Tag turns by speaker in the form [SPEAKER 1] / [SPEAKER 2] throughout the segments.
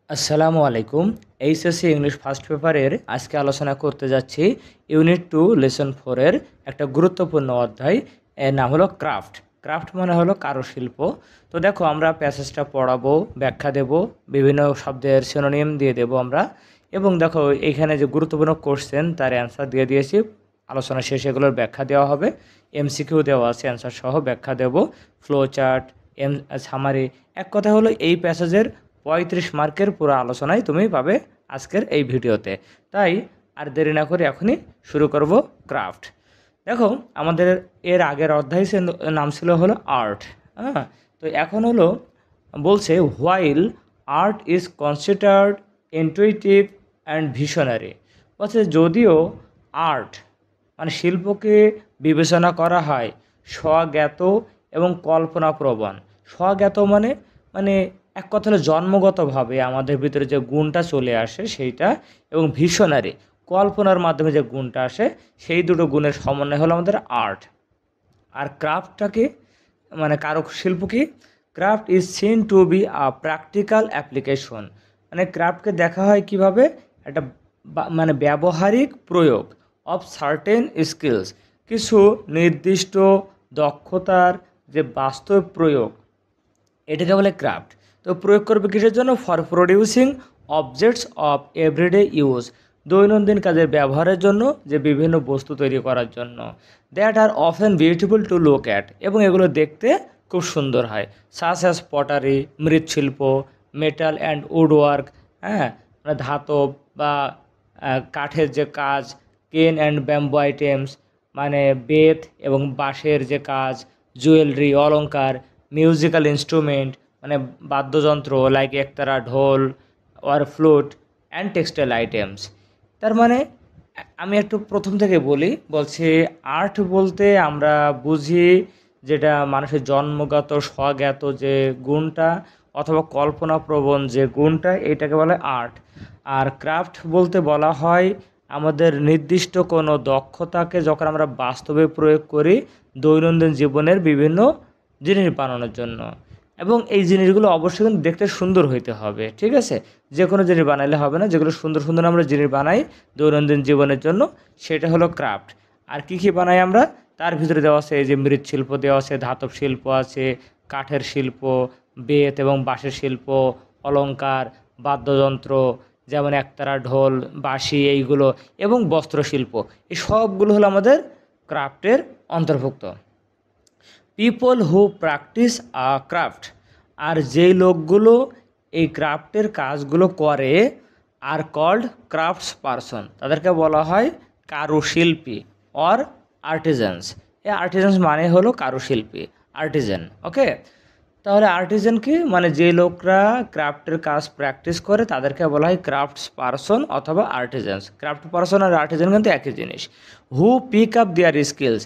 [SPEAKER 1] আসসালামু আলাইকুম। HSC English first পেপারের আজকে আলোচনা করতে যাচ্ছি ইউনিট 2 লেসন 4 এর একটা গুরুত্বপূর্ণ অধ্যায়। এর নাম হলো ক্রাফট। ক্রাফট মানে হলো কারুশিল্প। তো দেখো আমরা প্যাসেজটা পড়াবো, ব্যাখ্যা দেব, বিভিন্ন শব্দের সিনোনিম দিয়ে দেব আমরা। এবং দেখো এখানে যে গুরুত্বপূর্ণ কোশ্চেন তার অ্যান্সার দিয়ে দিয়েছি। আলোচনা শেষে এগুলোর ব্যাখ্যা দেওয়া হবে। এমসিকিউ দেওয়া আছে, অ্যান্সার সহ ব্যাখ্যা দেব, ফ্লো চার্ট, সামারি। এক কথা হলো এই প্যাসেজের 35 মার্কের পুরো আলোচনায় তুমি পাবে আজকের এই ভিডিওতে। তাই আর দেরি না করে এখনই শুরু করব ক্রাফট। দেখো আমাদের এর আগের অধ্যায় নাম ছিল হলো আর্ট। হ্যাঁ, তো এখন হলো বলছে while art is considered intuitive and visionary. বলছে যদিও আর্ট মানে শিল্পকে বিবেচনা করা হয় স্বজ্ঞাত এবং কল্পনাপ্রবণ। স্বজ্ঞাত মানে মানে এক কথা হলো জন্মগতভাবে আমাদের ভিতরে যে গুণটা চলে আসে সেইটা, এবং ভিশনারি কল্পনার মাধ্যমে যে গুণটা আসে, সেই দুটো গুণের সমন্বয় হলো আমাদের আর্ট। আর ক্রাফটটাকে মানে কারক শিল্প কি? Craft is seen to be a practical application. মানে ক্রাফটকে দেখা হয় কিভাবে? একটা মানে ব্যবহারিক প্রয়োগ অফ সার্টেন স্কিলস, কিছু নির্দিষ্ট দক্ষতার যে বাস্তব প্রয়োগ, এটাকে বলে ক্রাফট। তো প্রয়োগ করবে কিসের জন্য? For producing objects of everyday use, দৈনন্দিন কাজের ব্যবহারের জন্য, যে বিভিন্ন বস্তু তৈরি করার জন্য। That are often beautiful to look at, এবং এগুলো দেখতে খুব সুন্দর হয়। সাস অ্যাজ পটারি, মৃৎশিল্প, মেটাল অ্যান্ড উড ওয়ার্ক, হ্যাঁ, মানে ধাতব বা কাঠের যে কাজ, কেন অ্যান্ড ব্যাম্বো আইটেমস, মানে বেত এবং বাঁশের যে কাজ, জুয়েলারি অলংকার, মিউজিক্যাল ইনস্ট্রুমেন্ট মানে বাদ্যযন্ত্র like ektara, dhol or flute and textile items. তার মানে আমি একটু প্রথম থেকে বলছি আর্ট বলতে আমরা বুঝি যেটা মানুষের জন্মগত স্বজ্ঞাত যে গুণটা অথবা কল্পনাপ্রবণ যে গুণটা, এটাকে বলে আর্ট। আর ক্রাফট বলতে বলা হয় আমাদের নির্দিষ্ট কোনো দক্ষতাকে যখন আমরা বাস্তবে প্রয়োগ করি দৈনন্দিন জীবনের বিভিন্ন জিনিস বানানোর জন্য। এবং এই জিনিসগুলো অবশ্যই কিন্তু দেখতে সুন্দর হইতে হবে, ঠিক আছে? যে কোনো জিনিস বানাইলে হবে না, যেগুলো সুন্দর সুন্দর আমরা জিনিস বানাই দৈনন্দিন জীবনের জন্য, সেটা হলো ক্রাফট। আর কি কি বানাই আমরা? তার ভিতরে দেওয়া আছে এই যে মৃৎশিল্প দেওয়া আছে, ধাতব শিল্প আছে, কাঠের শিল্প, বেত এবং বাঁশের শিল্প, অলংকার, বাদ্যযন্ত্র যেমন একতারা, ঢোল, বাঁশি এইগুলো, এবং বস্ত্রশিল্প। এই সবগুলো হলো আমাদের ক্রাফটের অন্তর্ভুক্ত। People who practice a craft, আর যেই লোকগুলো এই ক্রাফটের কাজগুলো করে আর কল্ড ক্রাফটস পারসন, তাদেরকে বলা হয় কারুশিল্পী অর আর্টিজানস। এই আর্টিজানস মানে হলো কারুশিল্পী, আর্টিজান। ওকে, তাহলে আর্টিজান কি? মানে যে লোকরা ক্রাফটের কাজ প্র্যাকটিস করে তাদেরকে বলা হয় ক্রাফটস পারসন অথবা আর্টিজানস। ক্রাফট পারসন আর আর্টিজান কিন্তু একই জিনিস। হু পিক আপ দেয়ার স্কিলস,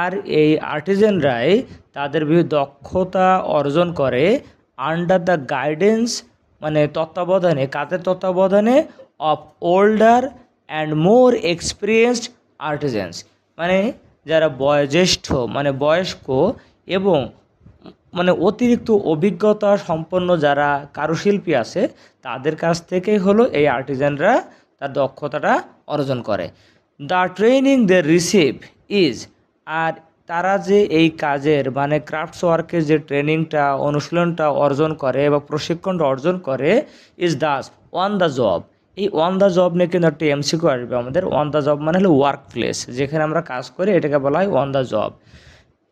[SPEAKER 1] আর এই আর্টিজানরাই তাদের বিভিন্ন দক্ষতা অর্জন করে আন্ডার দ্য গাইডেন্স, মানে তত্ত্বাবধানে, কাদের তত্ত্বাবধানে? Of older and more experienced artisans, মানে যারা বয়োজ্যেষ্ঠ মানে বয়স্ক এবং মানে অতিরিক্ত অভিজ্ঞতা সম্পন্ন যারা কারুশিল্পী আছে, তাদের কাছ থেকেই হলো এই আর্টিজানরা তার দক্ষতাটা অর্জন করে। The training they receive is, আর তারা যে এই কাজের মানে ক্রাফটস ওয়ার্কের যে ট্রেনিংটা, অনুশীলনটা অর্জন করে বা প্রশিক্ষণটা অর্জন করে, is Das on the job. এই অন দ্য জব নিয়ে কিন্তু একটা এমসিকিউ আসবে আমাদের। অন দ্য জব মানে হলো ওয়ার্ক প্লেস, যেখানে আমরা কাজ করি, এটাকে বলা হয় অন দ্য জব।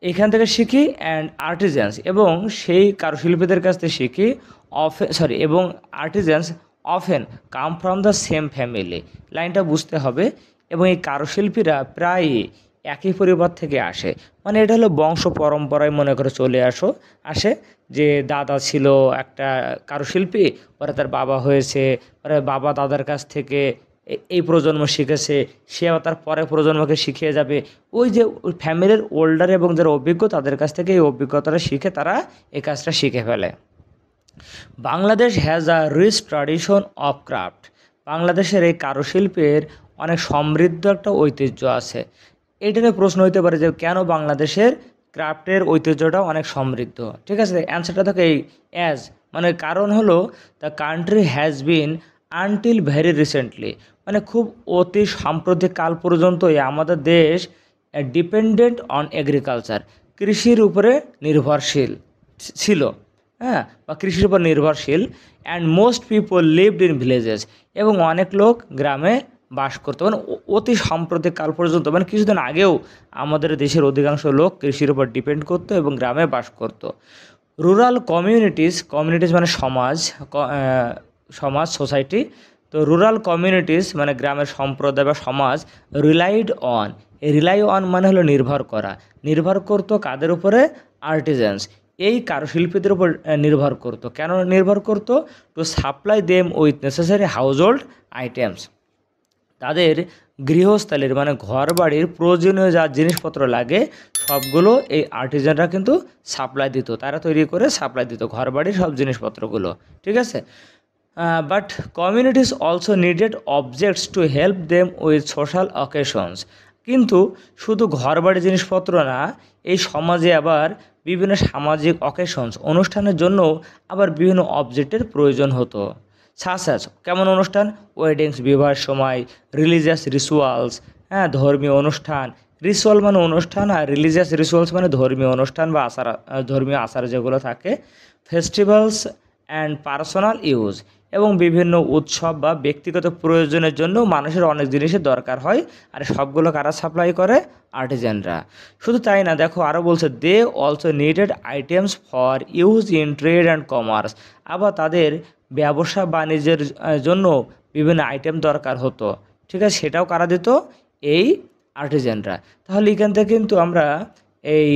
[SPEAKER 1] এখান থেকে শিখি অ্যান্ড আর্টিজানস, এবং সেই কারুশিল্পীদের কাছ থেকে শিখি এবং artisans often come from the same family. লাইনটা বুঝতে হবে। এবং এই কারুশিল্পীরা প্রায় একই পরিবার থেকে আসে, মানে এটা হলো বংশ পরম্পরায় মনে করে চলে আসে যে দাদা ছিল একটা কারুশিল্পী, পরে তার বাবা হয়েছে, পরে বাবা দাদার কাছ থেকে এই প্রজন্ম শিখেছে, সে আবার তার পরের প্রজন্মকে শিখিয়ে যাবে। ওই যে ওই ফ্যামিলির ওল্ডার এবং যারা অভিজ্ঞ তাদের কাছ থেকে এই অভিজ্ঞতাটা শিখে তারা এই কাজটা শিখে ফেলে। Bangladesh has a rich tradition of craft, বাংলাদেশের এই কারুশিল্পের অনেক সমৃদ্ধ একটা ঐতিহ্য আছে। এটা নিয়ে প্রশ্ন হইতে পারে যে কেন বাংলাদেশের ক্রাফটের ঐতিহ্যটা অনেক সমৃদ্ধ। ঠিক আছে, অ্যান্সারটা থাকে এই অ্যাজ মানে কারণ হলো the country has been until very recently, মানে খুব অতি সাম্প্রতিক কাল পর্যন্তই আমাদের দেশ ডিপেন্ডেন্ট অন এগ্রিকালচার, কৃষির উপরে নির্ভরশীল ছিল, হ্যাঁ, বা কৃষির উপর নির্ভরশীল। And most people lived in villages, এবং অনেক লোক গ্রামে বাস করতো, মানে অতি সাম্প্রতিক কাল পর্যন্ত, মানে কিছুদিন আগেও আমাদের দেশের অধিকাংশ লোক কৃষির উপর ডিপেন্ড করতো এবং গ্রামে বাস করতো। রুরাল কমিউনিটিস মানে সমাজ, সমাজ সোসাইটি। তো রুরাল কমিউনিটিস মানে গ্রামের সম্প্রদায় বা সমাজ রিলাই অন মানে হলো নির্ভর করা, নির্ভর করতো কাদের উপরে? আর্টিজেন্স, এই কারুশিল্পীদের উপর নির্ভর করতো। কেন নির্ভর করতো? To supply them with necessary household items, তাদের গৃহস্থালির মানে ঘর বাড়ির প্রয়োজনীয় যা জিনিসপত্র লাগে সবগুলো এই আর্টিজানরা কিন্তু সাপ্লাই দিত, তারা তৈরি করে সাপ্লাই দিত ঘর বাড়ির সব জিনিসপত্রগুলো, ঠিক আছে। But communities also needed objects to help them with social occasions, কিন্তু শুধু ঘর বাড়ির জিনিসপত্র না, এই সমাজে আবার বিভিন্ন সামাজিক অকেশনস অনুষ্ঠানের জন্য আবার বিভিন্ন অবজেক্টের প্রয়োজন হতো। সাসাস কেমন অনুষ্ঠান? ওয়েডিংস বিবাহের সময়, রিলিজিয়াস রিচুয়ালস, হ্যাঁ ধর্মীয় অনুষ্ঠান, রিচুয়াল মানে অনুষ্ঠান আর রিলিজিয়াস রিচুয়ালস মানে ধর্মীয় অনুষ্ঠান বা আচার, ধর্মীয় আচার যেগুলো থাকে, ফেস্টিভ্যালস অ্যান্ড পার্সোনাল ইউজ, এবং বিভিন্ন উৎসব বা ব্যক্তিগত প্রয়োজনের জন্য মানুষের অনেক জিনিসের দরকার হয়, আর সবগুলো কারা সাপ্লাই করে? আর্টিজানরা। শুধু তাই না, দেখো আরও বলছে they also needed items for use in trade and commerce, আবার তাদের ব্যবসা বাণিজ্যের জন্য বিভিন্ন আইটেম দরকার হতো, ঠিক আছে, সেটাও কারা দিত? এই আর্টিজানরা। তাহলে এখান থেকে কিন্তু আমরা এই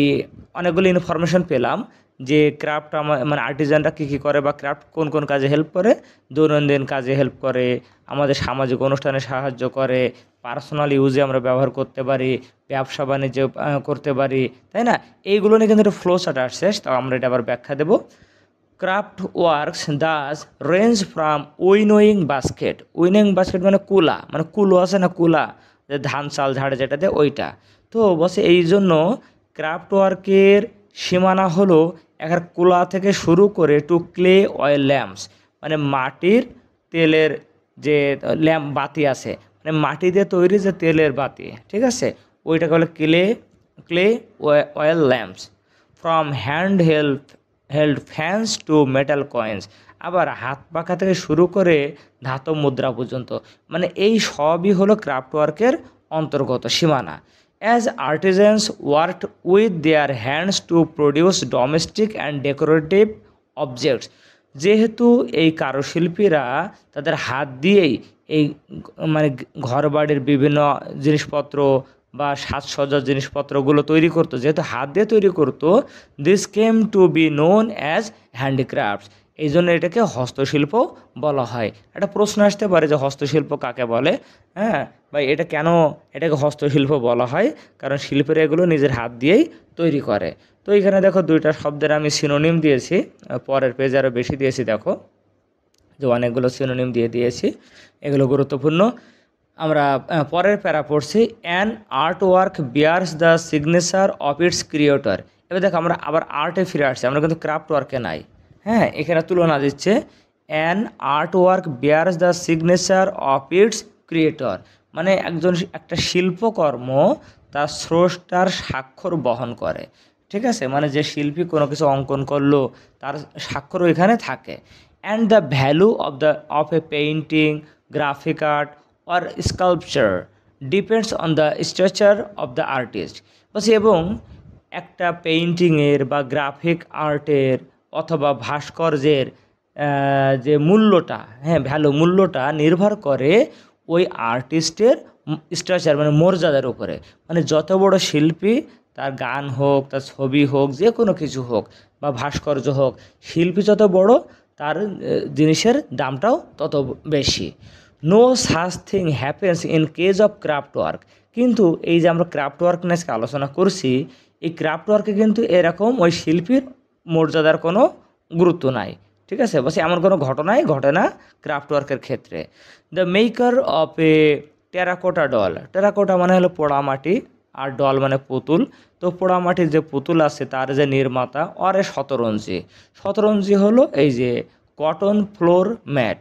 [SPEAKER 1] অনেকগুলো ইনফরমেশন পেলাম যে ক্রাফট মানে আর্টিজানরা কী কী করে বা ক্রাফট কোন কোন কাজে হেল্প করে। দৈনন্দিন কাজে হেল্প করে, আমাদের সামাজিক অনুষ্ঠানে সাহায্য করে, পার্সোনাল ইউজে আমরা ব্যবহার করতে পারি, ব্যবসা বাণিজ্য করতে পারি, তাই না? এইগুলো নিয়ে কিন্তু একটা ফ্লো চার্ট আসছে, তাও আমরা এটা আবার ব্যাখ্যা দেবো। Craft works Das range from winnowing basket মানে কুলা, মানে কুলো আছে না, কুলা যে ধান চাল ঝাড়ে যেটা দেয় ওইটা। তো বসে এই জন্য ক্রাফট ওয়ার্কের সীমানা হলো একটা কুলা থেকে শুরু করে টু ক্লে অয়েল ল্যাম্পস, মানে মাটির তেলের যে ল্যাম্প বাতি আছে, মানে মাটি দিয়ে তৈরি যে তেলের বাতি, ঠিক আছে, ওইটাকে বলে clay oil lamps. From held fans to metal coins, আবার হাত পাখা থেকে শুরু করে ধাতব মুদ্রা পর্যন্ত, মানে এই সবই হলো ক্রাফট ওয়ার্কের অন্তর্গত সীমানা। As artisans worked with their hands to produce domestic and decorative objects, যেহেতু এই কারুশিল্পীরা তাদের হাত দিয়েই এই মানে ঘর বাড়ির বিভিন্ন জিনিসপত্র বা সাজসজ্জার জিনিসপত্রগুলো তৈরি করতো, যেহেতু হাত দিয়ে তৈরি করতো, this came to be known as handicrafts, এই জন্য এটাকে হস্তশিল্প বলা হয়। একটা প্রশ্ন আসতে পারে যে হস্তশিল্প কাকে বলে, হ্যাঁ, বা এটা কেন এটাকে হস্তশিল্প বলা হয়? কারণ শিল্পীরা এগুলো নিজের হাত দিয়েই তৈরি করে। তো এখানে দেখো দুইটা শব্দের আমি সিনোনিম দিয়েছি, পরের পেজে আরও বেশি দিয়েছি, দেখো যে অনেকগুলো সিনোনিম দিয়ে দিয়েছি, এগুলো গুরুত্বপূর্ণ। আমরা পরের প্যারা পড়ছি, an art work bears the signature of its creator. এবার দেখো আমরা আবার আর্টে ফিরে আসছি, আমরা কিন্তু ক্রাফট ওয়ার্কে নাই, হ্যাঁ, এখানে তুলনা দিচ্ছে an art work bears the signature of its creator, মানে একটা শিল্পকর্ম তার স্রষ্টার স্বাক্ষর বহন করে, ঠিক আছে, মানে যে শিল্পী কোনো কিছু অঙ্কন করলো তার স্বাক্ষর এখানে থাকে। And the value of A painting, graphic art or sculpture depends on the stature of the artist, বলছি, এবং একটা পেইন্টিংয়ের বা গ্রাফিক আর্টের অথবা ভাস্কর্যের যে মূল্যটা, হ্যাঁ মূল্যটা নির্ভর করে ওই আর্টিস্টের স্ট্রাকচার মানে মর্যাদার উপরে, মানে যত বড় শিল্পী তার গান হোক, তার ছবি হোক, যে কোনো কিছু হোক বা ভাস্কর্য হোক, শিল্পী যত বড় তার জিনিসের দামটাও তত বেশি। No such thing happens in case of craft work, কিন্তু এই যে আমরা ক্রাফট ওয়ার্ক নিয়ে আজকে আলোচনা করছি, এই ক্রাফট ওয়ার্কে কিন্তু এরকম ওই শিল্পীর মর্যাদার কোনো গুরুত্ব নাই, ঠিক আছে, বলছি এমন কোনো ঘটনাই ঘটে না ক্রাফট ওয়ার্কের ক্ষেত্রে। The maker of A terracotta doll, terracotta মানে হলো পোড়ামাটি, আর ডল মানে পুতুল। তো পোড়ামাটির যে পুতুল আছে তার যে নির্মাতা অরে শতরঞ্জি। শতরঞ্জি হলো এই যে কটন ফ্লোর ম্যাট,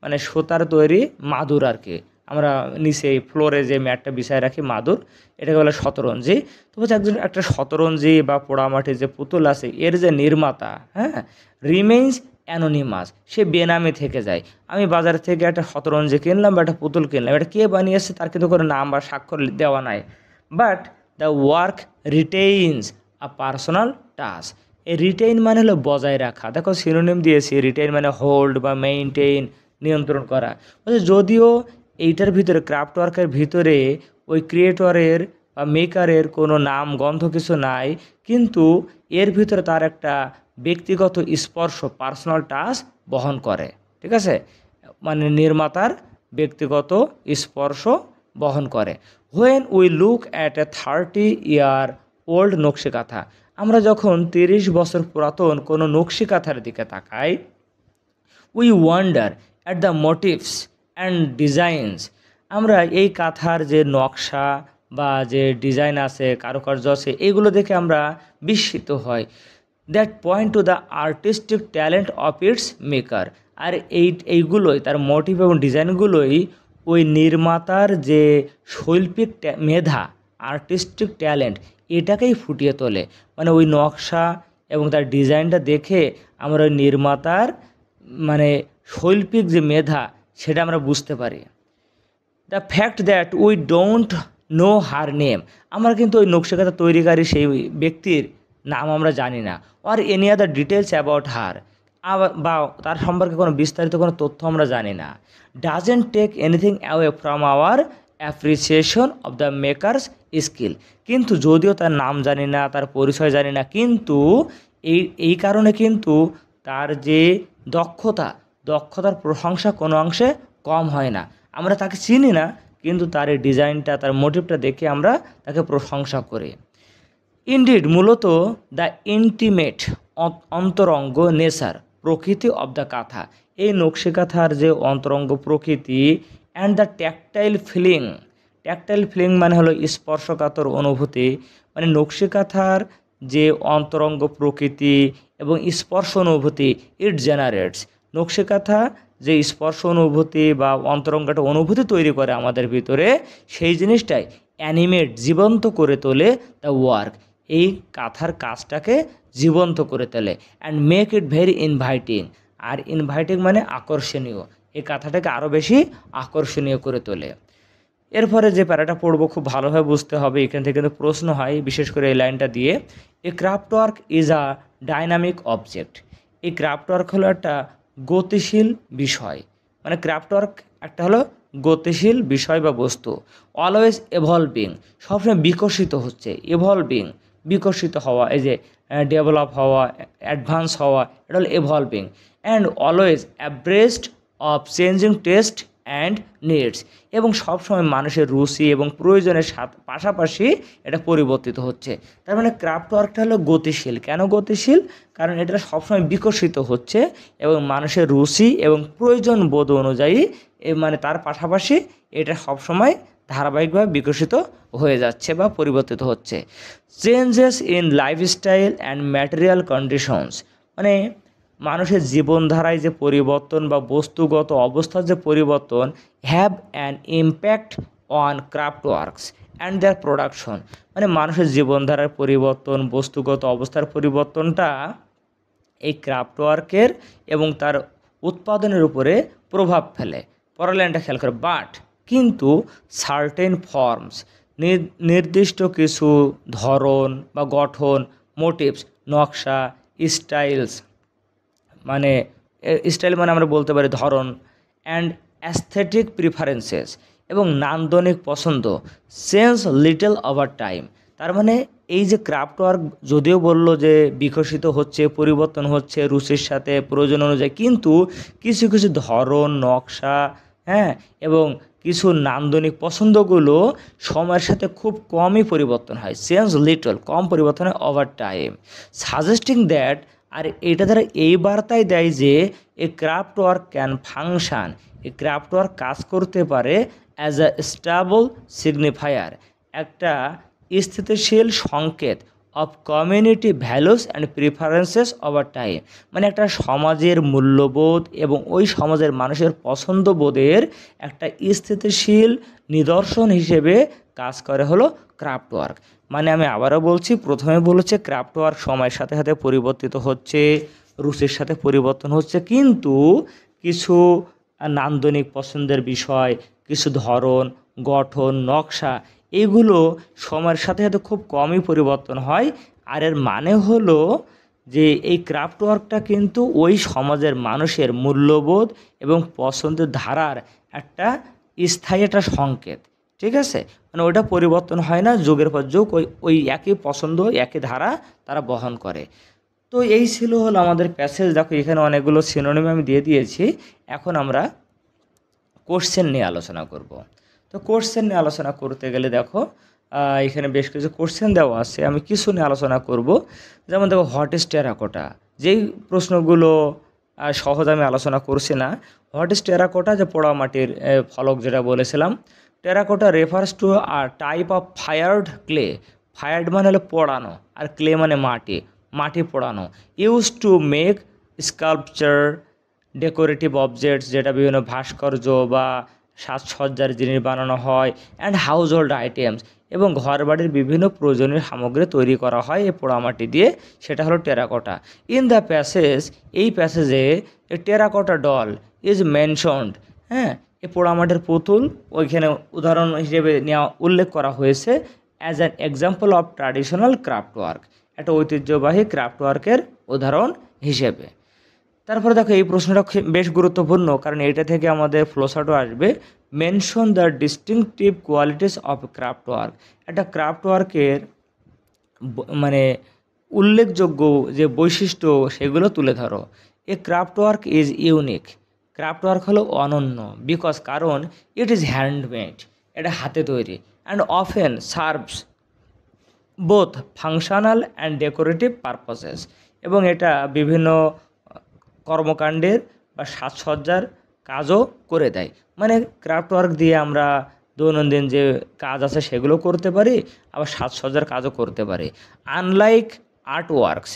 [SPEAKER 1] মানে সুতার তৈরি মাদুর আর কি। আমরা নিচে এই ফ্লোরে যে ম্যাটটা বিছায় রাখি মাদুর, এটাকে বলে শতরঞ্জি। তো হচ্ছে একটা শতরঞ্জি বা পোড়ামাটির যে পুতুল আছে এর যে নির্মাতা, হ্যাঁ, রিমেইন্স অ্যানোনিমাস, সে বেনামে থেকে যায়। আমি বাজার থেকে একটা শতরঞ্জি কিনলাম বা একটা পুতুল কিনলাম, এটা কে বানিয়েছে তার কিন্তু কোনো নাম বা স্বাক্ষর দেওয়া নাই, but the work retains a personal touch. এই রিটেইন মানে হলো বজায় রাখা। দেখো সিনোনিম দিয়েছি, রিটেইন মানে হোল্ড বা মেইনটেইন, নিয়ন্ত্রণ করা। যদিও এইটার ভিতরে ক্রাফট ওয়ার্কের ভিতরে ওই ক্রিয়েটরের বা মেকারের কোনো নাম গন্ধ কিছু নাই, কিন্তু এর ভিতরে তার একটা ব্যক্তিগত স্পর্শ, পার্সোনাল টাচ বহন করে। ঠিক আছে, মানে নির্মাতার ব্যক্তিগত স্পর্শ বহন করে। When we look at a 30-year old নকশি কাঁথা, আমরা যখন 30 বছর পুরাতন কোনো নকশি কাঁথার দিকে তাকাই, we wonder at the motives and designs, আমরা এই কাঁথার যে নকশা বা যে ডিজাইন আছে, কারুকার্য আছে, এগুলো দেখে আমরা বিস্মিত হই। That point to the artistic talent of its maker. আর এইগুলোই, তার মোটিভ এবং ডিজাইনগুলোই ওই নির্মাতার যে শৈল্পিক মেধা, আর্টিস্টিক ট্যালেন্ট, এটাকেই ফুটিয়ে তোলে। মানে ওই নকশা এবং তার ডিজাইনটা দেখে আমরা ওই নির্মাতার মানে শৈল্পিক যে মেধা সেটা আমরা বুঝতে পারি। The fact that we don't know her name, আমরা কিন্তু ওই নকশিকাঁথা তৈরিকারী সেই ব্যক্তির নাম আমরা জানি না। Or any other details about her, বা তার সম্পর্কে কোনো বিস্তারিত কোনো তথ্য আমরা জানি না। Doesn't take anything away from our appreciation of the maker's skill. কিন্তু যদিও তার নাম জানি না, তার পরিচয় জানি না, কিন্তু এই কারণে কিন্তু তার যে দক্ষতার প্রশংসা কোনো অংশে কম হয় না। আমরা তাকে চিনি না, কিন্তু তার এই ডিজাইনটা, তার মোটিভটা দেখে আমরা তাকে প্রশংসা করি। ইনডিড, মূলত দ্য ইন্টিমেট, অন্তরঙ্গ নেচার, প্রকৃতি অব দ্য কাঁথা, এই নকশি কাঁথার যে অন্তরঙ্গ প্রকৃতি, অ্যান্ড দ্য ট্যাকটাইল ফিলিং মানে হলো স্পর্শকাতর অনুভূতি। মানে নকশি কাঁথার যে অন্তরঙ্গ প্রকৃতি এবং স্পর্শ অনুভূতি, ইট জেনারেটস, নকশি কাঁথা যে স্পর্শ অনুভূতি বা অন্তরঙ্গ একটা অনুভূতি তৈরি করে আমাদের ভিতরে, সেই জিনিসটাই অ্যানিমেট, জীবন্ত করে তোলে দ্য ওয়ার্ক, এই কাঁথার কাজটাকে জীবন্ত করে তোলে। And make it very inviting, আর ইনভাইটিং মানে আকর্ষণীয়, এই কাঁথাটাকে আরও বেশি আকর্ষণীয় করে তোলে। এরপরে যে প্যারাটা পড়বো খুব ভালোভাবে বুঝতে হবে, এখান থেকে কিন্তু প্রশ্ন হয়, বিশেষ করে এই লাইনটা দিয়ে। এ craft work is a dynamic object, এই ক্রাফট ওয়ার্ক হলো একটা গতিশীল বিষয়। মানে ক্রাফট ওয়ার্ক একটা হলো গতিশীল বিষয় বা বস্তু। অলওয়েজ এভলভিং, সবসময় বিকশিত হচ্ছে, এভলভিং বিকশিত হওয়া, এই যে ডেভেলপ হওয়া, অ্যাডভান্স হওয়া, এটা হলো evolving. And always abreast of changing taste and needs, এবং সবসময় মানুষের রুচি এবং প্রয়োজনের পাশাপাশি এটা পরিবর্তিত হচ্ছে। তার মানে ক্রাফট ওয়ার্কটা হলো গতিশীল। কেন গতিশীল? কারণ এটা সবসময় বিকশিত হচ্ছে এবং মানুষের রুচি এবং প্রয়োজন বোধ অনুযায়ী মানে তার পাশাপাশি এটা সবসময় ধারাবাহিকভাবে বিকশিত হয়ে যাচ্ছে বা পরিবর্তিত হচ্ছে। Changes in lifestyle and material conditions, মানে মানুষের জীবনধারায় যে পরিবর্তন বা বস্তুগত অবস্থার যে পরিবর্তন, have an impact on craft works and their production, মানে মানুষের জীবনধারার পরিবর্তন, বস্তুগত অবস্থার পরিবর্তনটা এই ক্রাফট ওয়ার্কের এবং তার উৎপাদনের উপরে প্রভাব ফেলে। পরের লাইনটা খেয়াল করে, বাট কিন্তু সার্টেন ফর্মস, নির্দিষ্ট কিছু ধরন বা গঠন, মোটিভস নকশা, স্টাইলস মানে স্টাইল মানে আমরা বলতে পারি ধরন, অ্যান্ড অ্যাস্থেটিক প্রিফারেন্সেস এবং নান্দনিক পছন্দ, চেঞ্জ লিটল ওভার টাইম। তার মানে এই যে ক্রাফট ওয়ার্ক যদিও বললো যে বিকশিত হচ্ছে, পরিবর্তন হচ্ছে রুচির সাথে, প্রয়োজন অনুযায়ী, কিন্তু কিছু কিছু ধরন, নকশা, হ্যাঁ, এবং কিছু নান্দনিক পছন্দগুলো সময়ের সাথে খুব কমই পরিবর্তন হয়, চেঞ্জ লিটল, কম পরিবর্তন হয়, ওভার টাইম, সাজেস্টিং দ্যাট, আর এটা দ্বারা এই বার্তাই দেয় যে এ ক্রাফট ওয়ার্ক ক্যান ফাংশন, এই ক্রাফট ওয়ার্ক কাজ করতে পারে অ্যাজ আ স্টেবল সিগনিফায়ার, একটা স্থিতিশীল সংকেত of community values and preferences over time, মানে একটা সমাজের মূল্যবোধ এবং ওই সমাজের মানুষের পছন্দবোধের একটা স্থিতিশীল নিদর্শন হিসেবে কাজ করে হলো ক্রাফট ওয়ার্ক। মানে আমি আবারও বলছি, প্রথমে বলেছে ক্রাফট ওয়ার্ক সময়ের সাথে সাথে পরিবর্তিত হচ্ছে, রুচির সাথে পরিবর্তন হচ্ছে, কিন্তু কিছু নান্দনিক পছন্দের বিষয়, কিছু ধরন, গঠন, নকশা, এগুলো সময়ের সাথে সাথে খুব কমই পরিবর্তন হয়। আর এর মানে হলো যে এই ক্রাফট ওয়ার্কটা কিন্তু ওই সমাজের মানুষের মূল্যবোধ এবং পছন্দের ধারার একটা স্থায়ী একটা সংকেত। ঠিক আছে, মানে ওইটা পরিবর্তন হয় না, যুগের পর যুগ ওই ওই একই পছন্দ, একই ধারা তারা বহন করে। তো এই ছিল হলো আমাদের প্যাসেজ। দেখো এখানে অনেকগুলো সিনোনিম আমি দিয়ে দিয়েছি। এখন আমরা কোশ্চেন নিয়ে আলোচনা করব। তো কোশ্চেন নিয়ে আলোচনা করতে গেলে দেখো এখানে বেশ কিছু কোশ্চেন দেওয়া আছে, আমি কিছু নিয়ে আলোচনা করব। যেমন দেখো, হোয়াট ইজ টেরাকোটা, যেই প্রশ্নগুলো সহজ আমি আলোচনা করছি না। হোয়াট ইজ টেরাকোটা, যে পোড়া মাটির ফলক যেটা বলেছিলাম। Terracotta refers to a type of fired clay, fired মানে হলো পোড়ানো, আর ক্লে মানে মাটি, মাটি পোড়ানো। Use to make sculpture, decorative objects, যেটা বিভিন্ন ভাস্কর্য বা সাজসজ্জার জিনিস বানানো হয়, অ্যান্ড হাউস হোল্ড আইটেমস, এবং ঘরবাড়ির বিভিন্ন প্রয়োজনীয় সামগ্রী তৈরি করা হয় এই পোড়ামাটি দিয়ে, সেটা হলো টেরাকোটা। ইন দ্য প্যাসেজ, এই প্যাসেজে এ টেরাকোটা ডল ইজ মেনশনড, হ্যাঁ, এই পোড়ামাটির পুতুল ওইখানে উদাহরণ হিসেবে নেওয়া উল্লেখ করা হয়েছে as an example of traditional craft work, একটা ঐতিহ্যবাহী ক্রাফট ওয়ার্কের উদাহরণ হিসেবে। তারপরে দেখো এই প্রশ্নটা বেশ গুরুত্বপূর্ণ, কারণ এটা থেকে আমাদের ফ্লোচার্টও আসবে। Mention the distinctive qualities of craft work, একটা ক্রাফট ওয়ার্কের মানে উল্লেখযোগ্য যে বৈশিষ্ট্য সেগুলো তুলে ধরো। এ craft work is unique, craft work হলো অনন্য, বিকজ কারণ ইট ইজ হ্যান্ডমেড, এটা হাতে তৈরি, and often serves both functional and decorative purposes, এবং এটা বিভিন্ন কর্মকাণ্ডের বা সাজসজ্জার কাজও করে দেয়। মানে ক্রাফট ওয়ার্ক দিয়ে আমরা দৈনন্দিন যে কাজ আছে সেগুলো করতে পারি, আবার সাজসজ্জার কাজও করতে পারি। আনলাইক আর্ট ওয়ার্কস,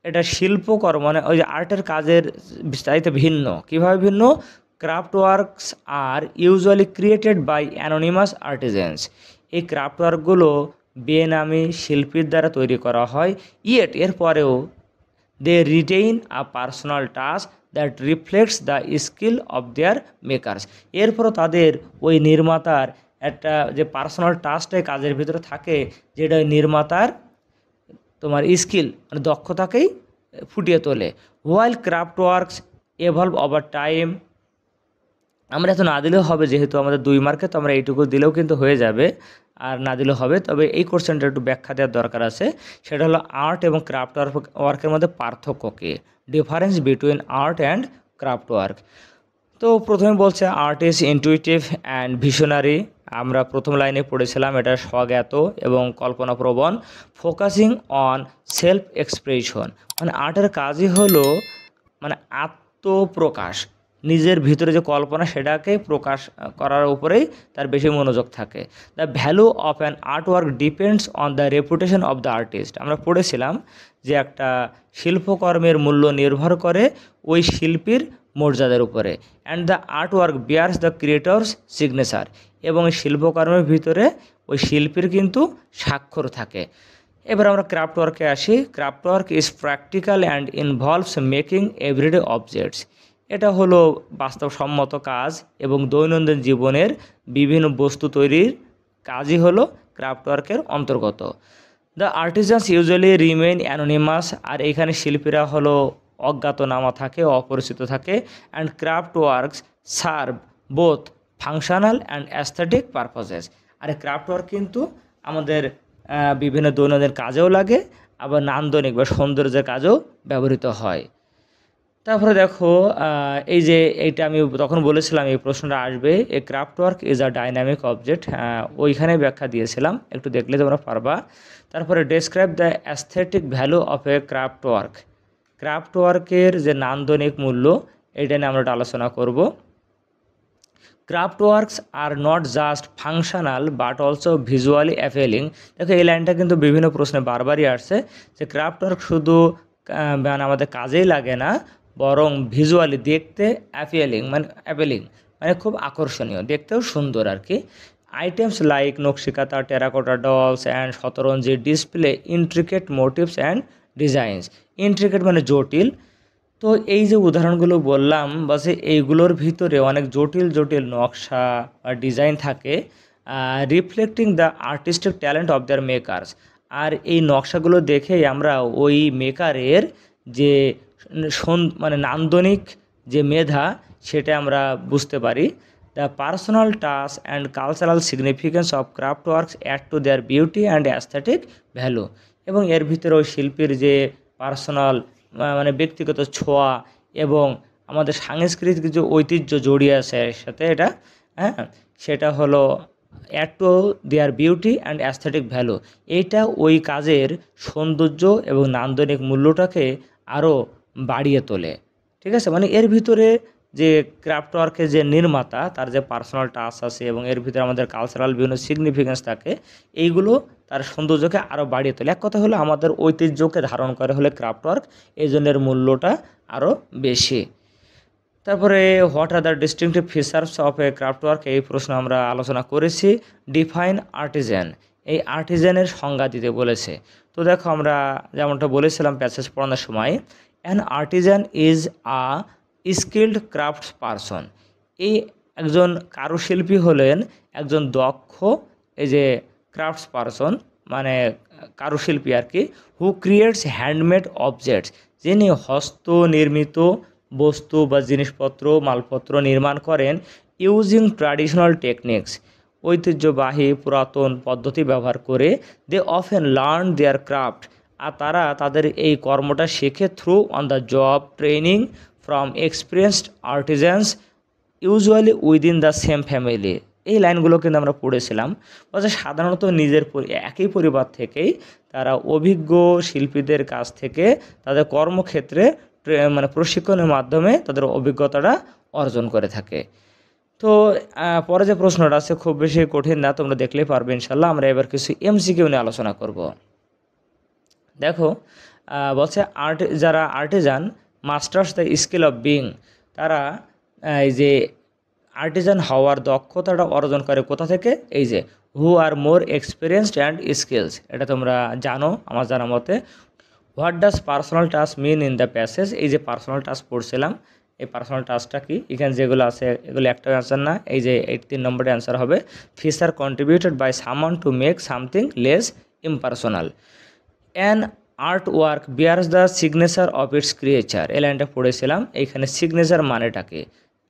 [SPEAKER 1] এটা শিল্পকর্ম, মানে ওই যে আর্টের কাজের বিস্তারিত ভিন্ন। কীভাবে ভিন্ন? Craft works are usually created by anonymous artisans, এই ক্রাফট ওয়ার্কগুলো বেনামী শিল্পীর দ্বারা তৈরি করা হয়। ইয়েট, এরপরেও they retain a personal task that reflects the skill of their makers, এরপরও তাদের ওই নির্মাতার একটা যে পার্সোনাল টাস্কটাই কাজের ভিতরে থাকে, যেটা ওই নির্মাতার তোমার স্কিল মানে দক্ষতাকেই ফুটিয়ে তোলে। While craft works evolve over time, আমরা এত না দিলেও হবে, যেহেতু আমাদের 2 মার্কে, তো আমরা এইটুকু দিলেও কিন্তু হয়ে যাবে, আর না দিলেও হবে। তবে এই কোশ্চেনটা একটু ব্যাখ্যা দেওয়ার দরকার আছে। সেটা হলো আর্ট এবং ক্রাফট ওয়ার্কের মধ্যে পার্থক্য কী, difference between art and craft work. তো প্রথমে বলছে art is intuitive and visionary, আমরা প্রথম লাইনে পড়েছিলাম, এটা স্বজ্ঞাত এবং কল্পনাপ্রবণ। ফোকাসিং অন সেলফ এক্সপ্রেশন, মানে আর্টের কাজই হলো মানে আত্মপ্রকাশ, নিজের ভিতরে যে কল্পনা সেটাকে প্রকাশ করার উপরেই তার বেশি মনোযোগ থাকে। The value of an art work depends on the reputation of the artist, আমরা পড়েছিলাম যে একটা শিল্পকর্মের মূল্য নির্ভর করে ওই শিল্পীর মর্যাদার উপরে। And the art work bears the creator's signature, এবং এই শিল্পকর্মের ভিতরে ওই শিল্পীর কিন্তু স্বাক্ষর থাকে। এবার আমরা ক্রাফট ওয়ার্কে আসি। Craft work is practical and involves making everyday objects, এটা হলো বাস্তবসম্মত কাজ এবং দৈনন্দিন জীবনের বিভিন্ন বস্তু তৈরির কাজই হলো ক্রাফট ওয়ার্কের অন্তর্গত। The artisans usually remain anonymous, আর এখানে শিল্পীরা হলো অজ্ঞাতনামা থাকে, অপরিচিত থাকে। And craft works serve both functional and aesthetic purposes, আর ক্রাফট ওয়ার্ক কিন্তু আমাদের বিভিন্ন দৈনন্দিন কাজেও লাগে, আবার নান্দনিক বা সৌন্দর্যের কাজেও ব্যবহৃত হয়। তারপরে দেখো এই যে এইটা আমি তখন বলেছিলাম এই প্রশ্নটা আসবে, এ craft work is a dynamic object, ওইখানে ব্যাখ্যা দিয়েছিলাম, একটু দেখলে তোমরা পারবা। তারপরে describe the aesthetic value of a craft work, craft ওয়ার্কের যে নান্দনিক মূল্য, এইটা নিয়ে আমরা একটা আলোচনা করব। Craft works are not just functional but also visually appealing. দেখো এই লাইনটা কিন্তু বিভিন্ন প্রশ্নে বারবারই আসছে যে ক্রাফট ওয়ার্ক শুধু মানে আমাদের কাজেই লাগে না, বরং ভিজুয়ালি দেখতে অ্যাপেলিং মানে খুব আকর্ষণীয়, দেখতেও সুন্দর আর কি। Items like nakshi kantha, terracotta dolls and shataranji display intricate motifs and designs. Intricate মানে জটিল। তো এই যে উদাহরণগুলো বললাম বাসে এইগুলোর ভিতরে অনেক জটিল জটিল নকশা বা ডিজাইন থাকে, reflecting the artistic talent of their makers. আর এই নকশাগুলো দেখেই আমরা ওই মেকারের যে মানে নান্দনিক যে মেধা সেটা আমরা বুঝতে পারি। The personal touch and cultural significance of craft works add to their beauty and aesthetic value. এবং এর ভিতরে ওই শিল্পীর যে পার্সোনাল মানে ব্যক্তিগত ছোঁয়া এবং আমাদের সাংস্কৃতিক যে ঐতিহ্য জড়িয়ে আছে এর সাথে এটা, হ্যাঁ, সেটা হলো add to their beauty and aesthetic value. এইটা ওই কাজের সৌন্দর্য এবং নান্দনিক মূল্যটাকে আরও বাড়িয়ে তোলে। ঠিক আছে, মানে এর ভিতরে যে ক্রাফট ওয়ার্কের যে নির্মাতা তার যে পার্সোনাল টাচ আছে এবং এর ভিতরে আমাদের কালচারাল বিভিন্ন সিগনিফিকেন্স থাকে, এইগুলো তার সৌন্দর্যকে আরও বাড়িয়ে তোলে। এক কথা হলো আমাদের ঐতিহ্যকে ধারণ করে হলে ক্রাফট ওয়ার্ক, এই জন্যের মূল্যটা আরও বেশি। তারপরে what are the distinctive features of a craft work, এই প্রশ্ন আমরা আলোচনা করেছি। ডিফাইন আর্টিজান, এই আর্টিজানের সংজ্ঞা দিতে বলেছে। তো দেখো আমরা যেমনটা বলেছিলাম প্যাসেজ পড়ানোর সময়, an Artisan is a skilled crafts person. এই একজন কারুশিল্পী হলেন একজন দক্ষ, এই যে ক্রাফটস পারসন মানে কারুশিল্পী আর কি, হু ক্রিয়েটস হ্যান্ডমেড অবজেক্টস, যিনি হস্তনির্মিত বস্তু বা জিনিসপত্র মালপত্র নির্মাণ করেন ইউজিং ট্র্যাডিশনাল টেকনিক্স, ঐতিহ্যবাহী পুরাতন পদ্ধতি ব্যবহার করে। They often learn their craft, আর তারা তাদের এই কর্মটা শেখে through on the job training from experienced artisans usually within the same family. এই লাইনগুলো কিন্তু আমরা পড়েছিলাম। অর্থাৎ সাধারণত নিজের একই পরিবার থেকেই তারা অভিজ্ঞ শিল্পীদের কাছ থেকে তাদের কর্মক্ষেত্রে মানে প্রশিক্ষণের মাধ্যমে তাদের অভিজ্ঞতাটা অর্জন করে থাকে। তো পরে যে প্রশ্নটা আছে খুব বেশি কঠিন না, তোমরা দেখলেই পারবে ইনশাল্লাহ। আমরা এবার কিছু এমসিকিউ নিয়ে আলোচনা করব। দেখো বলছে যারা Artisan masters the skill of being, তারা এই যে আর্টিজান হওয়ার দক্ষতাটা অর্জন করে কোথা থেকে, এই যে who are more experienced and skills, এটা তোমরা জানো আমার জানা মতে। What does personal touch mean in the passage, এই যে পার্সোনাল টাচ পড়ছিলাম, এই পার্সোনাল টাচটা কি, এখানে যেগুলো আছে এগুলো একটা অ্যান্সার না, এই যে 3 নম্বরের অ্যান্সার হবে feature contributed by someone to make something less impersonal. An art work bears the signature of its creature, এই লাইনটা পড়েছিলাম। এইখানে সিগনেচার মানেটাকে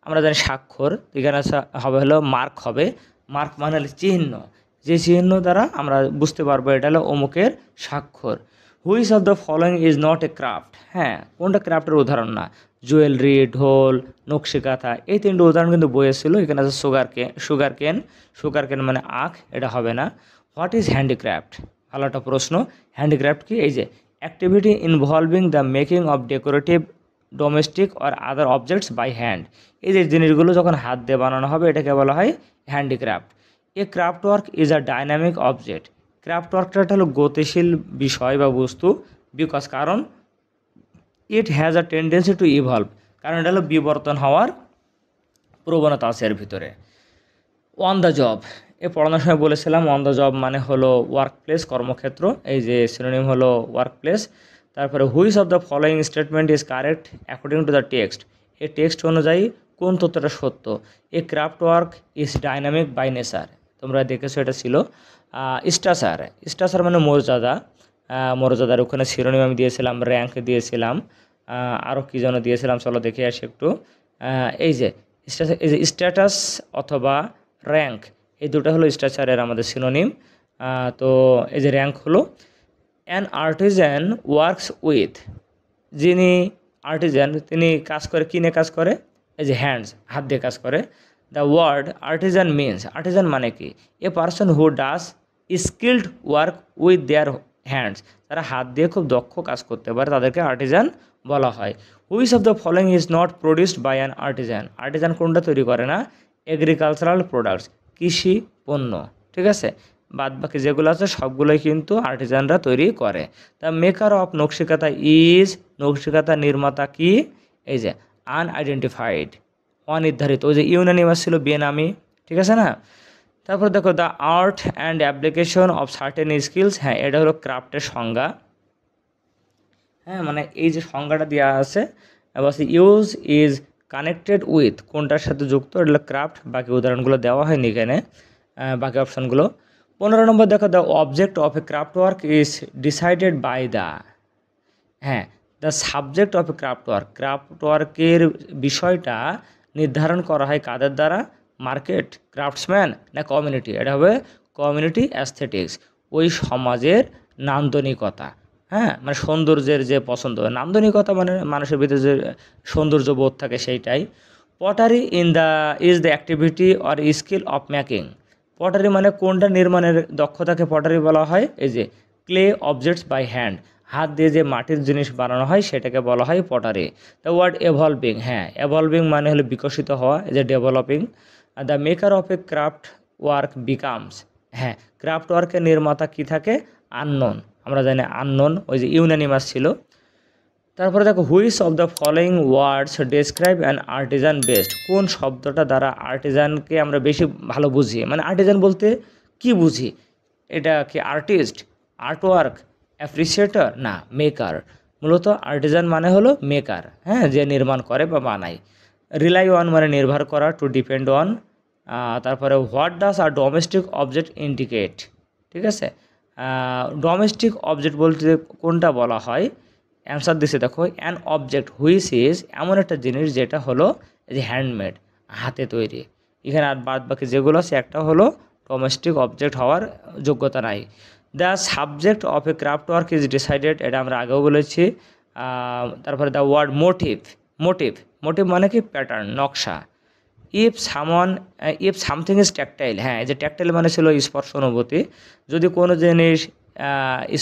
[SPEAKER 1] আমরা জানি স্বাক্ষর, এখানে হবে হলো মার্ক হবে। মার্ক মানে হলো চিহ্ন, যে চিহ্ন দ্বারা আমরা বুঝতে পারবো এটা হলো অমুকের স্বাক্ষর। Which of the following is not a craft, হ্যাঁ কোনটা ক্রাফটের উদাহরণ না, জুয়েলারি, ঢোল, নকশিকাঁথা, এই 3টে উদাহরণ কিন্তু বইয়ে ছিল। এখানে আছে সুগার কেন মানে আখ, এটা হবে না। হোয়াট ইজ হ্যান্ডিক্রাফট, ভালো একটা প্রশ্ন। হ্যান্ডিক্রাফট কি, এই যে activity involving the making of decorative domestic or other objects by hand, এই যে জিনিসগুলো যখন হাত দিয়ে বানানো হবে এটাকে বলা হয় handicraft. A craft work is a dynamic object, craft ওয়ার্কটা হলো গতিশীল বিষয় বা বস্তু, বিকজ কারণ it has a tendency to evolve, কারণ এটা হলো বিবর্তন হওয়ার প্রবণতা আছে এর ভিতরে। অন দ্য জব, এ পড়ানোর সময় বলেছিলাম অন দ্য জব মানে হলো ওয়ার্ক প্লেস, কর্মক্ষেত্র, এই যে সিনোনিম হলো ওয়ার্ক প্লেস। তারপরে which of the following statement is correct according to the text, এই টেক্সট অনুযায়ী কোন তথ্যটা সত্য। A craft work is dynamic by nature, তোমরা দেখেছো এটা ছিল। স্ট্রাচার মানে মর্যাদা, মর্যাদার ওখানে শিরোনাম আমি দিয়েছিলাম, র্যাঙ্ক দিয়েছিলাম, আরও কী যেন দিয়েছিলাম, চলো দেখে আসি একটু। এই যে স্ট্যাটাস অথবা র্যাঙ্ক, এই দুটো হলো স্ট্রাচারের আমাদের সিনোনিম। তো এই যে র্যাঙ্ক হলো অ্যান আর্টিজান ওয়ার্কস উইথ, যিনি আর্টিজান তিনি কাজ করে, কিনে কাজ করে, এই যে হ্যান্ডস, হাত দিয়ে কাজ করে। The word artisan means, artisan মানে কি, a person who does skilled work with their hands, তারা হাত দিয়ে খুব দক্ষ কাজ করতে পারে, তাদেরকে আর্টিজান বলা হয়। Which of the following is not produced by an artisan, artisan কোনটা তৈরি করে না, এগ্রিকালচারাল প্রোডাক্টস, কৃষি পণ্য, ঠিক আছে। বাদ বাকি যেগুলো আছে সবগুলোই কিন্তু আর্টিজানরা তৈরি করে। তা মেকার অফ নকশিকাতা ইজ, নকশিকাতা নির্মাতা কি, এই যে আনআইডেন্টিফাইড, অনির্ধারিত, ওই যে ইউনানিমাস ছিল বেনামি, ঠিক আছে না। তারপর দেখো the art and application of certain skills, হ্যাঁ এটা হলো ক্রাফটের সংজ্ঞা। হ্যাঁ মানে এই যে সংজ্ঞাটা দেওয়া আছে, ইউজ ইজ কানেক্টেড উইথ, কোনটার সাথে যুক্ত, এটা ক্রাফট। বাকি উদাহরণগুলো দেওয়া হয়নি এখানে, বাকি অপশানগুলো। 15 নম্বর দেখো the object of a craft work is decided by the, হ্যাঁ the subject of a craft work, craft ওয়ার্কের বিষয়টা নির্ধারণ করা হয় কাদের দ্বারা, মার্কেট, ক্রাফটসম্যান না কমিউনিটি, এটা হবে কমিউনিটি অ্যাস্থেটিক্স, ওই সমাজের নান্দনিকতা। হ্যাঁ মানে সৌন্দর্যের যে পছন্দ, নান্দনিকতা মানে মানুষের ভিতরে যে সৌন্দর্য বোধ থাকে সেইটাই। Pottery in the is the activity or skill of making, pottery মানে কোনটা নির্মাণের দক্ষতাকে পটারি বলা হয়, এই যে ক্লে অবজেক্টস বাই হ্যান্ড, হাত দিয়ে যে মাটির জিনিস বানানো হয় সেটাকে বলা হয় পটারি। দ্য ওয়ার্ড এভলভিং, হ্যাঁ এভলভিং মানে হলো বিকশিত হওয়া, এই যে developing. The maker of a craft work becomes, হ্যাঁ ক্রাফট ওয়ার্কের নির্মাতা কী থাকে, আননোন, আমরা জানি আননোন, ওই যে ইউনানিমাস ছিল। তারপরে দেখো which of the following words describe an Artisan best, কোন শব্দটা দ্বারা আর্টিজানকে আমরা বেশি ভালো বুঝি, মানে আর্টিজান বলতে কি বুঝি, এটা কি আর্টিস্ট, আর্টওয়ার্ক, অ্যাপ্রিসিয়েটর না মেকার। মূলত আর্টিজান মানে হলো মেকার, হ্যাঁ যে নির্মাণ করে বা বানায়। রিলাই অন মানে নির্ভর করা, টু ডিপেন্ড অন। তারপরে what does a domestic object indicate, ঠিক আছে। ডোমেস্টিক অবজেক্ট বলতে কোনটা বলা হয়, অ্যান্সার দিছে দেখো অ্যান অবজেক্ট হুইচ ইজ, এমন একটা জিনিস যেটা হলো যে হ্যান্ডমেড, হাতে তৈরি। এখানে আর বাদ বাকি যেগুলো আছে একটা হলো ডোমেস্টিক অবজেক্ট হওয়ার যোগ্যতা নাই। The subject of a craft work is decided, এটা আমরা আগেও বলেছি। তারপরে the word motive, motive, motive মানে কি প্যাটার্ন, নকশা। ইফ সামথিং ইজ ট্যাকটাইল, হ্যাঁ এই যে ট্যাকটাইল মানে ছিল স্পর্শ অনুভূতি, যদি কোনো জিনিস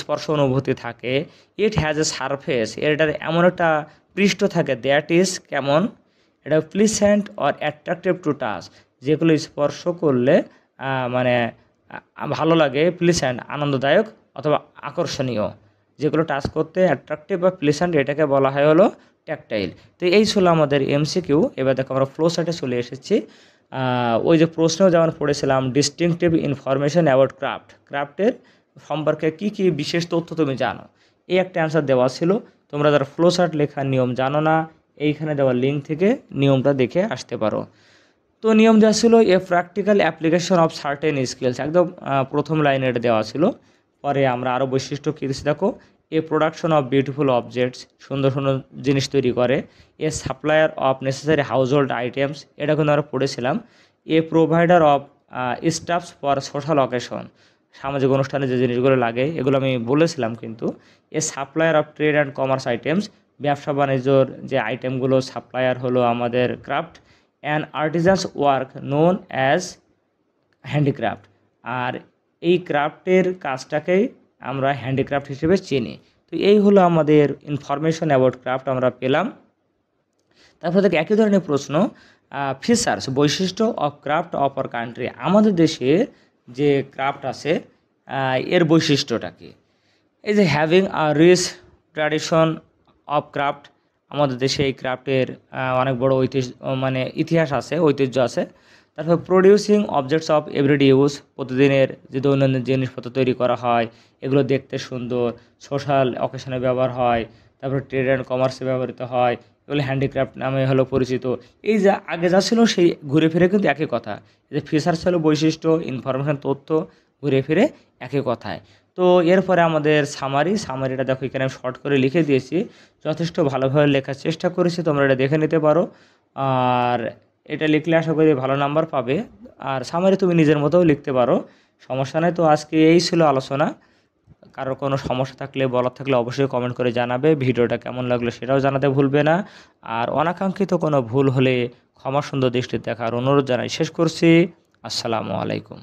[SPEAKER 1] স্পর্শ অনুভূতি থাকে, ইট হ্যাজ এ সারফেস, এটার এমন একটা পৃষ্ঠ থাকে, দ্যাট ইজ কেমন, এটা প্লিসেন্ট অর অ্যাট্রাকটিভ টু টাচ, যেগুলো স্পর্শ করলে মানে ভালো লাগে, প্লিসেন্ট আনন্দদায়ক অথবা আকর্ষণীয়, যেগুলো টাচ করতে অ্যাট্রাকটিভ বা প্লিসেন্ট, এটাকে বলা হয় হলো ট্যাকটাইল। তো এই ছিল আমাদের এমসিকিউ। এবার দেখো আমরা ফ্লো চার্টে চলে এসেছি। ওই যে প্রশ্নেও যেমন পড়েছিলাম ডিস্টিংটিভ ইনফরমেশন অ্যাবাউট ক্রাফট, ক্রাফটের সম্পর্কে কী কী বিশেষ তথ্য তুমি জানো, এই একটা অ্যান্সার দেওয়া ছিল। তোমরা যারা ফ্লো চার্ট লেখার নিয়ম জানো না, এইখানে দেওয়া লিঙ্ক থেকে নিয়মটা দেখে আসতে পারো। তো নিয়ম দেওয়া ছিল a practical application of certain skills, একদম প্রথম লাইনে এটা দেওয়া ছিল। পরে আমরা আরও বৈশিষ্ট্য কী দিচ্ছি দেখো, a production of beautiful objects, সুন্দর সুন্দর জিনিস তৈরি করে। A supplier of necessary household items, এটা কিন্তু আমরা পড়েছিলাম। A provider of stuffs for social occasion, সামাজিক অনুষ্ঠানে যে জিনিসগুলো লাগে এগুলো আমি বলেছিলাম কিন্তু। A supplier of trade and commerce items, ব্যবসা বাণিজ্যর যে আইটেমগুলো সাপ্লায়ার হলো আমাদের craft. An artisans work known as handicraft, আর এই ক্রাফটের কাজটাকেই আমরা হ্যান্ডিক্রাফট হিসেবে চিনি। তো এই হলো আমাদের ইনফরমেশন অ্যাবাউট ক্রাফট আমরা পেলাম। তারপর থেকে একই ধরনের প্রশ্ন, ফিচার্স বৈশিষ্ট্য of craft of our country, আমাদের দেশের যে ক্রাফট আছে এর বৈশিষ্ট্যটা কি। এই যে having a rich tradition of craft, আমাদের দেশে এই ক্রাফটের অনেক বড় মানে ইতিহাস আছে, ঐতিহ্য আছে। তারপর producing objects of everyday use, প্রতিদিনের যে দৈনন্দিন জিনিসপত্র তৈরি করা হয় এগুলো দেখতে সুন্দর, সোশ্যাল অকেশনে ব্যবহার হয়। তারপর ট্রেড অ্যান্ড কমার্সে ব্যবহৃত হয়, এগুলো হ্যান্ডিক্রাফট নামে হলো পরিচিত। এই যে আগে যা ছিল সেই ঘুরে ফিরে কিন্তু একই কথা, এই যে ফিচার্স হলো বৈশিষ্ট্য, ইনফরমেশন তথ্য, ঘুরে ফিরে একই কথায়। তো এরপরে আমাদের সামারিটা দেখো এখানে আমি শর্ট করে লিখে দিয়েছি, যথেষ্ট ভালোভাবে লেখার চেষ্টা করেছি, তোমরা এটা দেখে নিতে পারো। আর এটা লিখলে আশা করি ভালো নাম্বার পাবে। আর সামারি তুমি নিজের মতোও লিখতে পারো, সমস্যা নেই। তো আজকে এই ছিল আলোচনা। কারোর কোনো সমস্যা থাকলে বলার থাকলে অবশ্যই কমেন্ট করে জানাবে। ভিডিওটা কেমন লাগলো সেটাও জানাতে ভুলবে না। আর অনাকাঙ্ক্ষিত কোনো ভুল হলে ক্ষমা সুন্দর দৃষ্টিতে দেখার অনুরোধ জানাই শেষ করছি। আসসালামু আলাইকুম।